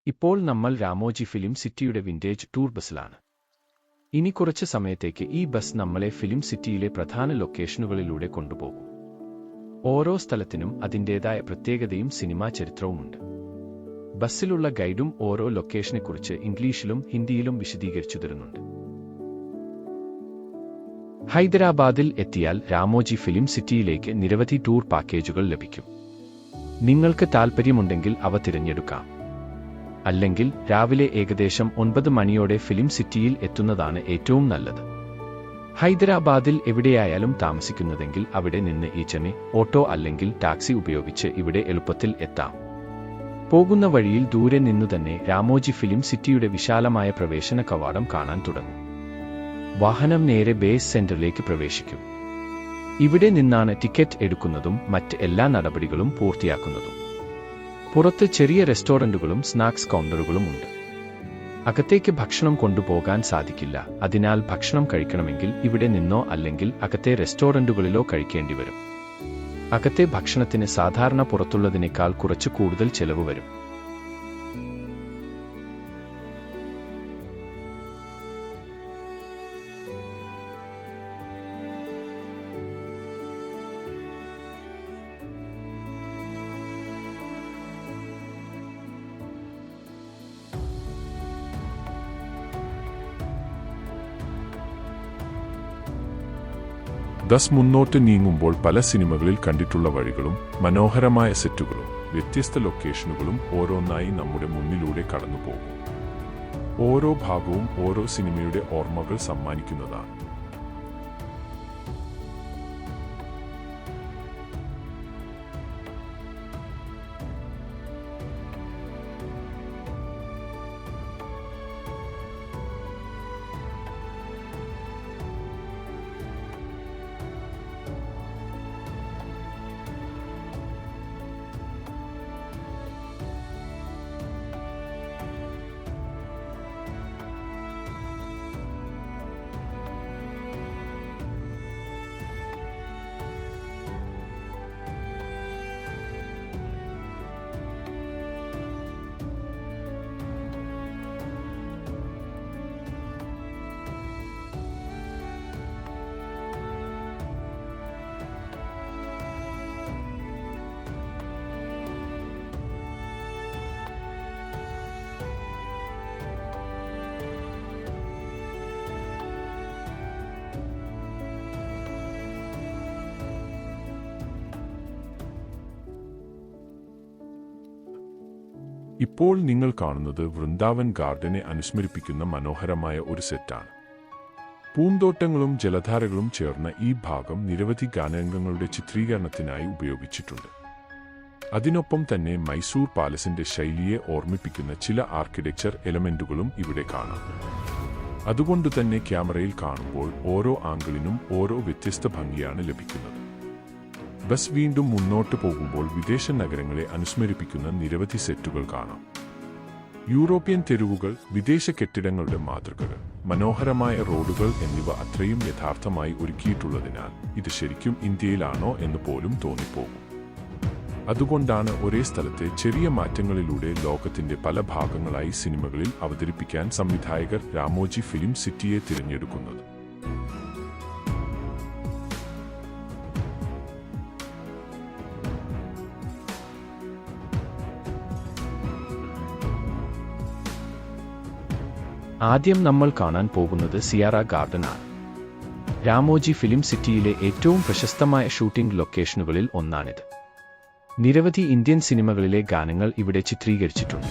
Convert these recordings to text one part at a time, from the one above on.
ഇപ്പോൾ നമ്മൾ രാമോജി ഫിലിം സിറ്റിയുടെ വിന്റേജ് ടൂർ ബസ്സിലാണ്. ഇനി കുറച്ച് സമയത്തേക്ക് ഈ ബസ് നമ്മളെ ഫിലിം സിറ്റിയിലെ പ്രധാന ലൊക്കേഷനുകളിലൂടെ കൊണ്ടുപോകും. ഓരോ സ്ഥലത്തിനും അതിൻ്റേതായ പ്രത്യേകതയും സിനിമാ ചരിത്രവുമുണ്ട്. ബസ്സിലുള്ള ഗൈഡും ഓരോ ലൊക്കേഷനെക്കുറിച്ച് ഇംഗ്ലീഷിലും ഹിന്ദിയിലും വിശദീകരിച്ചു തരുന്നുണ്ട്. ഹൈദരാബാദിൽ എത്തിയാൽ രാമോജി ഫിലിം സിറ്റിയിലേക്ക് നിരവധി ടൂർ പാക്കേജുകൾ ലഭിക്കും. നിങ്ങൾക്ക് താൽപ്പര്യമുണ്ടെങ്കിൽ അവ തിരഞ്ഞെടുക്കാം. അല്ലെങ്കിൽ രാവിലെ ഏകദേശം 9 മണിയോടെ ഫിലിം സിറ്റിയിൽ എത്തുന്നതാണ് ഏറ്റവും നല്ലത്. ഹൈദരാബാദിൽ എവിടെയായാലും താമസിക്കുന്നതെങ്കിൽ അവിടെ നിന്ന് ഈച്ചനെ ഓട്ടോ അല്ലെങ്കിൽ ടാക്സി ഉപയോഗിച്ച് ഇവിടെ എളുപ്പത്തിൽ എത്താം. പോകുന്ന വഴിയിൽ ദൂരെ നിന്നുതന്നെ രാമോജി ഫിലിം സിറ്റിയുടെ വിശാലമായ പ്രവേശന കവാടം കാണാൻ തുടങ്ങും. വാഹനം നേരെ ബേസ് സെന്ററിലേക്ക് പ്രവേശിക്കും. ഇവിടെ നിന്നാണ് ടിക്കറ്റ് എടുക്കുന്നതും മറ്റ് എല്ലാ നടപടികളും പൂർത്തിയാക്കുന്നതും. പുറത്ത് ചെറിയ റെസ്റ്റോറന്റുകളും സ്നാക്സ് കൗണ്ടറുകളും ഉണ്ട്. അകത്തേക്ക് ഭക്ഷണം കൊണ്ടുപോകാൻ സാധിക്കില്ല. അതിനാൽ ഭക്ഷണം കഴിക്കണമെങ്കിൽ ഇവിടെ നിന്നോ അല്ലെങ്കിൽ അകത്തെ റെസ്റ്റോറന്റുകളിലോ കഴിക്കേണ്ടി വരും. അകത്തെ ഭക്ഷണത്തിന് സാധാരണ പുറത്തുള്ളതിനേക്കാൾ കുറച്ച് കൂടുതൽ ചെലവ് വരും. ബസ് മുന്നോട്ട് നീങ്ങുമ്പോൾ പല സിനിമകളിൽ കണ്ടിട്ടുള്ള വഴികളും മനോഹരമായ സെറ്റുകളും വ്യത്യസ്ത ലൊക്കേഷനുകളും ഓരോന്നായി നമ്മുടെ മുന്നിലൂടെ കടന്നുപോകും. ഓരോ ഭാഗവും ഓരോ സിനിമയുടെ ഓർമ്മകൾ സമ്മാനിക്കുന്നതാണ്. ഇപ്പോൾ നിങ്ങൾ കാണുന്നത് വൃന്ദാവൻ ഗാർഡനെ അനുസ്മരിപ്പിക്കുന്ന മനോഹരമായ ഒരു സെറ്റാണ്. പൂന്തോട്ടങ്ങളും ജലധാരകളും ചേർന്ന ഈ ഭാഗം നിരവധി ഗാനരംഗങ്ങളുടെ ചിത്രീകരണത്തിനായി ഉപയോഗിച്ചിട്ടുണ്ട്. അതിനൊപ്പം തന്നെ മൈസൂർ പാലസിന്റെ ശൈലിയെ ഓർമ്മിപ്പിക്കുന്ന ചില ആർക്കിടെക്ചർ എലമെന്റുകളും ഇവിടെ കാണാം. അതുകൊണ്ടുതന്നെ ക്യാമറയിൽ കാണുമ്പോൾ ഓരോ ആംഗിളിനും ഓരോ വ്യത്യസ്ത ഭംഗിയാണ് ലഭിക്കുന്നത്. ബസ് വീണ്ടും മുന്നോട്ട് പോകുമ്പോൾ വിദേശ നഗരങ്ങളെ അനുസ്മരിപ്പിക്കുന്ന നിരവധി സെറ്റുകൾ കാണാം. യൂറോപ്യൻ തെരുവുകൾ, വിദേശ കെട്ടിടങ്ങളുടെ മാതൃകകൾ, മനോഹരമായ റോഡുകൾ എന്നിവ അത്രയും യഥാർത്ഥമായി ഒരുക്കിയിട്ടുള്ളതിനാൽ ഇത് ശരിക്കും ഇന്ത്യയിലാണോ എന്ന് പോലും തോന്നിപ്പോകും. അതുകൊണ്ടാണ് ഒരേ സ്ഥലത്തെ ചെറിയ മാറ്റങ്ങളിലൂടെ ലോകത്തിന്റെ പല ഭാഗങ്ങളായി സിനിമകളിൽ അവതരിപ്പിക്കാൻ സംവിധായകർ രാമോജി ഫിലിം സിറ്റിയെ തിരഞ്ഞെടുക്കുന്നത്. ആദ്യം നമ്മൾ കാണാൻ പോകുന്നത് സിയാറ ഗാർഡൻ ആണ്. രാമോജി ഫിലിം സിറ്റിയിലെ ഏറ്റവും പ്രശസ്തമായ ഷൂട്ടിംഗ് ലൊക്കേഷനുകളിൽ ഒന്നാണിത്. നിരവധി ഇന്ത്യൻ സിനിമകളിലെ ഗാനങ്ങൾ ഇവിടെ ചിത്രീകരിച്ചിട്ടുണ്ട്.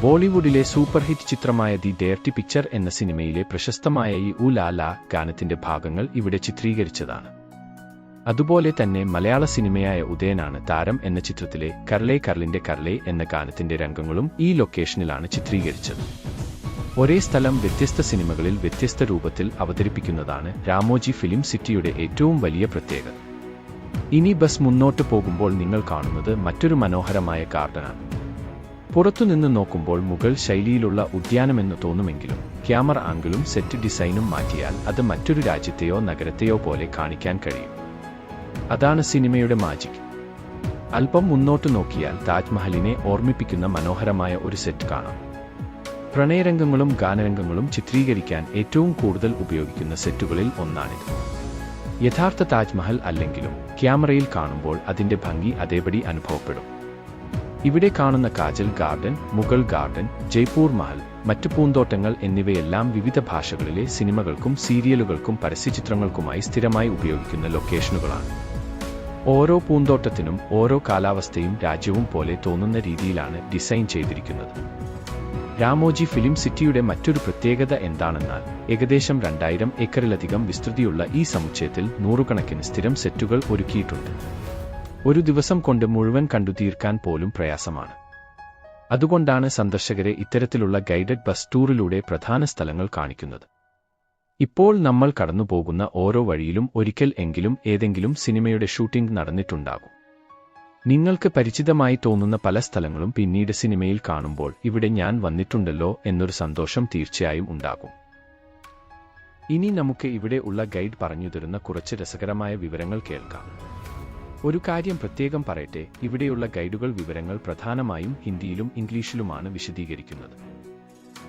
ബോളിവുഡിലെ സൂപ്പർ ഹിറ്റ് ചിത്രമായ ദി ഡയർട്ടി പിക്ചർ എന്ന സിനിമയിലെ പ്രശസ്തമായ ഈ ഊ ലാ ലാ ഗാനത്തിന്റെ ഭാഗങ്ങൾ ഇവിടെ ചിത്രീകരിച്ചതാണ്. അതുപോലെ തന്നെ മലയാള സിനിമയായ ഉദയനാണ് താരം എന്ന ചിത്രത്തിലെ കർലേ കർലിന്റെ കർലേ എന്ന ഗാനത്തിന്റെ രംഗങ്ങളും ഈ ലൊക്കേഷനിലാണ് ചിത്രീകരിച്ചത്. ഒരേ സ്ഥലം വ്യത്യസ്ത സിനിമകളിൽ വ്യത്യസ്ത രൂപത്തിൽ അവതരിപ്പിക്കുന്നതാണ് രാമോജി ഫിലിം സിറ്റിയുടെ ഏറ്റവും വലിയ പ്രത്യേകത. ഇനി ബസ് മുന്നോട്ട് പോകുമ്പോൾ നിങ്ങൾ കാണുന്നത് മറ്റൊരു മനോഹരമായ ഗാർഡനാണ്. പുറത്തുനിന്ന് നോക്കുമ്പോൾ മുഗൾ ശൈലിയിലുള്ള ഉദ്യാനമെന്ന് തോന്നുമെങ്കിലും ക്യാമറ ആംഗിളും സെറ്റ് ഡിസൈനും മാറ്റിയാൽ അത് മറ്റൊരു രാജ്യത്തെയോ നഗരത്തെയോ പോലെ കാണിക്കാൻ കഴിയും. അതാണ് സിനിമയുടെ മാജിക്. അല്പം മുന്നോട്ട് നോക്കിയാൽ താജ്മഹലിനെ ഓർമ്മിപ്പിക്കുന്ന മനോഹരമായ ഒരു സെറ്റ് കാണാം. പ്രണയരംഗങ്ങളും ഗാനരംഗങ്ങളും ചിത്രീകരിക്കാൻ ഏറ്റവും കൂടുതൽ ഉപയോഗിക്കുന്ന സെറ്റുകളിൽ ഒന്നാണിത്. യഥാർത്ഥ താജ്മഹൽ അല്ലെങ്കിലും ക്യാമറയിൽ കാണുമ്പോൾ അതിന്റെ ഭംഗി അതേപടി അനുഭവപ്പെടും. ഇവിടെ കാണുന്ന കാജൽ ഗാർഡൻ, മുഗൾ ഗാർഡൻ, ജയ്പൂർ മഹൽ, മറ്റു പൂന്തോട്ടങ്ങൾ എന്നിവയെല്ലാം വിവിധ ഭാഷകളിലെ സിനിമകൾക്കും സീരിയലുകൾക്കും പരസ്യചിത്രങ്ങൾക്കുമായി സ്ഥിരമായി ഉപയോഗിക്കുന്ന ലൊക്കേഷനുകളാണ്. ഓരോ പൂന്തോട്ടത്തിനും ഓരോ കാലാവസ്ഥയും രാജ്യവും പോലെ തോന്നുന്ന രീതിയിലാണ് ഡിസൈൻ ചെയ്തിരിക്കുന്നത്. രാമോജി ഫിലിം സിറ്റിയുടെ മറ്റൊരു പ്രത്യേകത എന്താണെന്നാൽ ഏകദേശം 2000 ഏക്കറിലധികം വിസ്തൃതിയുള്ള ഈ സമുച്ചയത്തിൽ നൂറുകണക്കിന് സ്ഥിരം സെറ്റുകൾ ഒരുക്കിയിട്ടുണ്ട്. ഒരു ദിവസം കൊണ്ട് മുഴുവൻ കണ്ടുതീർക്കാൻ പോലും പ്രയാസമാണ്. അതുകൊണ്ടാണ് സന്ദർശകരെ ഇത്തരത്തിലുള്ള ഗൈഡഡ് ബസ് ടൂറിലൂടെ പ്രധാന സ്ഥലങ്ങൾ കാണിക്കുന്നത്. ഇപ്പോൾ നമ്മൾ കടന്നുപോകുന്ന ഓരോ വഴിയിലും ഒരിക്കൽ എങ്കിലും ഏതെങ്കിലും സിനിമയുടെ ഷൂട്ടിംഗ് നടന്നിട്ടുണ്ടാകും. നിങ്ങൾക്ക് പരിചിതമായി തോന്നുന്ന പല സ്ഥലങ്ങളും പിന്നീട് സിനിമയിൽ കാണുമ്പോൾ ഇവിടെ ഞാൻ വന്നിട്ടുണ്ടല്ലോ എന്നൊരു സന്തോഷം തീർച്ചയായും ഉണ്ടാകും. ഇനി നമുക്ക് ഇവിടെ ഉള്ള ഗൈഡ് പറഞ്ഞു തരുന്ന കുറച്ച് രസകരമായ വിവരങ്ങൾ കേൾക്കാം. ഒരു കാര്യം പ്രത്യേകം പറയട്ടെ, ഇവിടെയുള്ള ഗൈഡുകൾ വിവരങ്ങൾ പ്രധാനമായും ഹിന്ദിയിലും ഇംഗ്ലീഷിലുമാണ് വിശദീകരിക്കുന്നത്.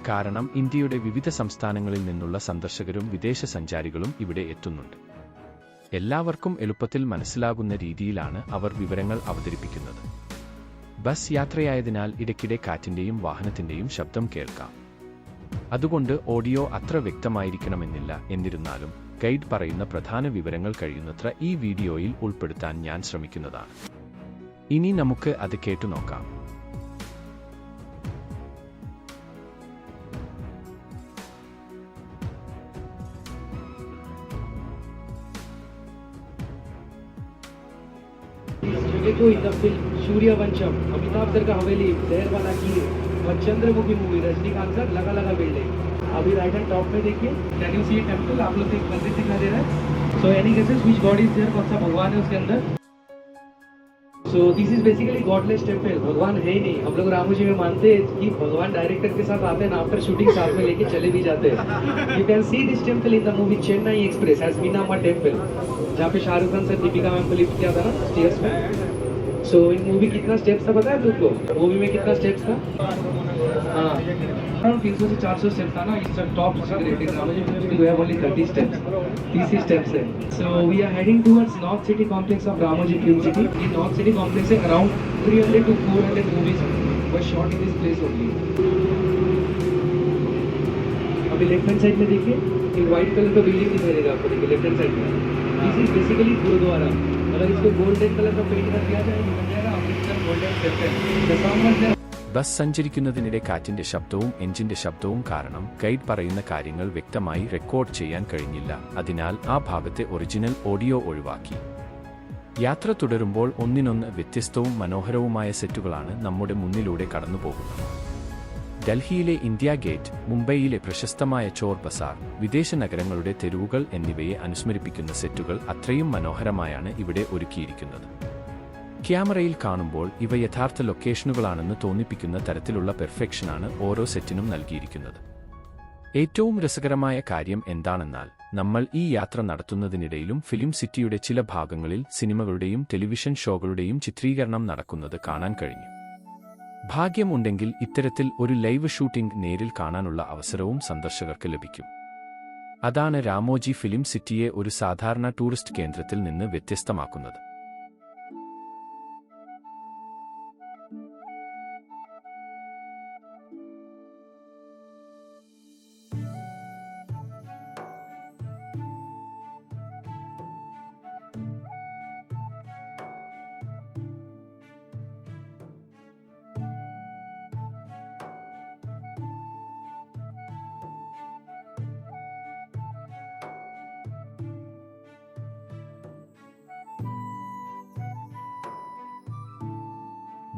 കാരണം ഇന്ത്യയുടെ വിവിധ സംസ്ഥാനങ്ങളിൽ നിന്നുള്ള സന്ദർശകരും വിദേശ സഞ്ചാരികളും ഇവിടെ എത്തുന്നുണ്ട്. എല്ലാവർക്കും എളുപ്പത്തിൽ മനസ്സിലാകുന്ന രീതിയിലാണ് അവർ വിവരങ്ങൾ അവതരിപ്പിക്കുന്നത്. ബസ് യാത്രയായതിനാൽ ഇടയ്ക്കിടെ കാറ്റിന്റെയും വാഹനത്തിന്റെയും ശബ്ദം കേൾക്കാം. അതുകൊണ്ട് ഓഡിയോ അത്ര വ്യക്തമായിരിക്കണമെന്നില്ല. എന്നിരുന്നാലും ഗൈഡ് പറയുന്ന പ്രധാന വിവരങ്ങൾ കഴിയുന്നത്ര ഈ വീഡിയോയിൽ ഉൾപ്പെടുത്താൻ ഞാൻ ശ്രമിക്കുന്നതാണ്. ഇനി നമുക്ക് അത് കേട്ടുനോക്കാം. देखो in the film Sooryavansham, Amitabh sir का हवेली, शहर वाला कीर और चंद्रमुखी मूवी रजनीकांत सर लगा लगा बिल्डिंग. अभी राइट हैंड टॉप में देखिए, कैन यू सी टेंपल? आप लोग एक मंदिर दिखाई दे रहा है. So any guesses which god is there? कौन सा भगवान है उसके अंदर? So this is basically godless temple. भगवान है ही नहीं. हम लोग रामोजी में मानते हैं कि भगवान डायरेक्टर के साथ आते हैं ना, आफ्टर शूटिंग साथ में लेके चले भी जाते हैं. You can see this temple in the movie Chennai Express as Meenamma temple, जहाँ पे शाहरुख खान से दीपिका मैम को लिफ्ट किया था ना स्टेयर्स में. सो इन मूवी कितना स्टेप्स था पता है तुमको? मूवी में कितना स्टेप्स था? हाँ, अराउंड 300 से 400 स्टेप्स था ना. It's top rating. Ramoji film we have only 30 steps. 30 steps है. So we are heading towards north city complex of Ramoji film city. In north city complex से around 300 to 400 movies were shot in this place only. अभी left hand side में देखिए, एक white colour का building दिखाई देगा आपको. देखिए लेफ्ट हैंड साइड में, दिस इज बेसिकली गुरुद्वारा. अगर इसको गोल्डन कलर का पेंट कर दिया जाए बन जाएगा Amritsar Golden Temple. The song was bus സഞ്ചരിക്കുന്നതിനിടെ കാറ്റിന്റെ ശബ്ദവും എഞ്ചിന്റെ ശബ്ദവും കാരണം ഗൈഡ് പറയുന്ന കാര്യങ്ങൾ വ്യക്തമായി റെക്കോർഡ് ചെയ്യാൻ കഴിഞ്ഞില്ല. അതിനാൽ ആ ഭാഗത്തെ ഒറിജിനൽ ഓഡിയോ ഒഴിവാക്കി. യാത്ര തുടരുമ്പോൾ ഒന്നിനൊന്ന് വ്യത്യസ്തവും മനോഹരവുമായ സെറ്റുകളാണ് നമ്മുടെ മുന്നിലൂടെ കടന്നുപോകുന്നത്. ഡൽഹിയിലെ ഇന്ത്യ ഗേറ്റ്, മുംബൈയിലെ പ്രശസ്തമായ ചോർ ബസാർ, വിദേശ നഗരങ്ങളുടെ തെരുവുകൾ എന്നിവയെ അനുസ്മരിപ്പിക്കുന്ന സെറ്റുകൾ അത്രയും മനോഹരമായാണ് ഇവിടെ ഒരുക്കിയിരിക്കുന്നത്. ക്യാമറയിൽ കാണുമ്പോൾ ഇവ യഥാർത്ഥ ലൊക്കേഷനുകളാണെന്ന് തോന്നിപ്പിക്കുന്ന തരത്തിലുള്ള പെർഫെക്ഷനാണ് ഓരോ സെറ്റിനും നൽകിയിരിക്കുന്നത്. ഏറ്റവും രസകരമായ കാര്യം എന്താണെന്നാൽ നമ്മൾ ഈ യാത്ര നടത്തുന്നതിനിടയിലും ഫിലിം സിറ്റിയുടെ ചില ഭാഗങ്ങളിൽ സിനിമകളുടെയും ടെലിവിഷൻ ഷോകളുടെയും ചിത്രീകരണം നടക്കുന്നത് കാണാൻ കഴിഞ്ഞു. ഭാഗ്യമുണ്ടെങ്കിൽ ഇത്തരത്തിൽ ഒരു ലൈവ് ഷൂട്ടിംഗ് നേരിൽ കാണാനുള്ള അവസരവും സന്ദർശകർക്ക് ലഭിക്കും. അതാണ് രാമോജി ഫിലിം സിറ്റിയെ ഒരു സാധാരണ ടൂറിസ്റ്റ് കേന്ദ്രത്തിൽ നിന്ന് വ്യത്യസ്തമാക്കുന്നത്.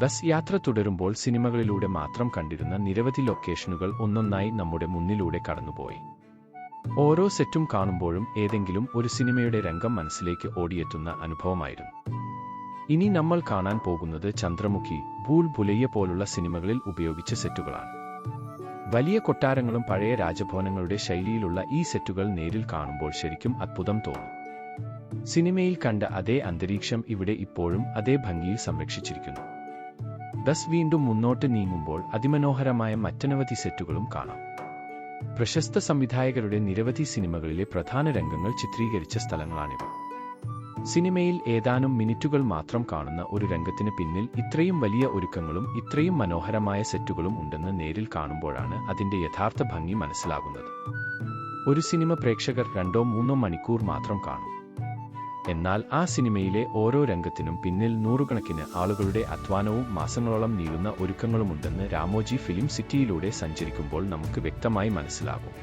ബസ് യാത്ര തുടരുമ്പോൾ സിനിമകളിലൂടെ മാത്രം കണ്ടിരുന്ന നിരവധി ലൊക്കേഷനുകൾ ഒന്നൊന്നായി നമ്മുടെ മുന്നിലൂടെ കടന്നുപോയി. ഓരോ സെറ്റും കാണുമ്പോഴും ഏതെങ്കിലും ഒരു സിനിമയുടെ രംഗം മനസ്സിലേക്ക് ഓടിയെത്തുന്ന അനുഭവമായിരുന്നു. ഇനി നമ്മൾ കാണാൻ പോകുന്നത് ചന്ദ്രമുഖി, ഭൂൽ ഭുലയ്യ പോലുള്ള സിനിമകളിൽ ഉപയോഗിച്ച സെറ്റുകളാണ്. വലിയ കൊട്ടാരങ്ങളും പഴയ രാജഭവനങ്ങളുടെ ശൈലിയിലുള്ള ഈ സെറ്റുകൾ നേരിൽ കാണുമ്പോൾ ശരിക്കും അത്ഭുതം തോന്നും. സിനിമയിൽ കണ്ട അതേ അന്തരീക്ഷം ഇവിടെ ഇപ്പോഴും അതേ ഭംഗിയിൽ സംരക്ഷിച്ചിരിക്കുന്നു. ബസ് വീണ്ടും മുന്നോട്ട് നീങ്ങുമ്പോൾ അതിമനോഹരമായ മറ്റനവധി സെറ്റുകളും കാണാം. പ്രശസ്ത സംവിധായകരുടെ നിരവധി സിനിമകളിലെ പ്രധാന രംഗങ്ങൾ ചിത്രീകരിച്ച സ്ഥലങ്ങളാണിവ. സിനിമയിൽ ഏതാനും മിനിറ്റുകൾ മാത്രം കാണുന്ന ഒരു രംഗത്തിന് പിന്നിൽ ഇത്രയും വലിയ ഒരുക്കങ്ങളും ഇത്രയും മനോഹരമായ സെറ്റുകളും ഉണ്ടെന്ന് നേരിൽ കാണുമ്പോഴാണ് അതിന്റെ യഥാർത്ഥ ഭംഗി മനസ്സിലാകുന്നത്. ഒരു സിനിമ പ്രേക്ഷകർ 2-3 മണിക്കൂർ മാത്രം കാണും. എന്നാൽ ആ സിനിമയിലെ ഓരോ രംഗത്തിനും പിന്നിൽ നൂറുകണക്കിന് ആളുകളുടെ അധ്വാനവും മാസങ്ങളോളം നീളുന്ന ഒരുക്കങ്ങളുമുണ്ടെന്ന് രാമോജി ഫിലിം സിറ്റിയിലൂടെ സഞ്ചരിക്കുമ്പോൾ നമുക്ക് വ്യക്തമായി മനസ്സിലാകും.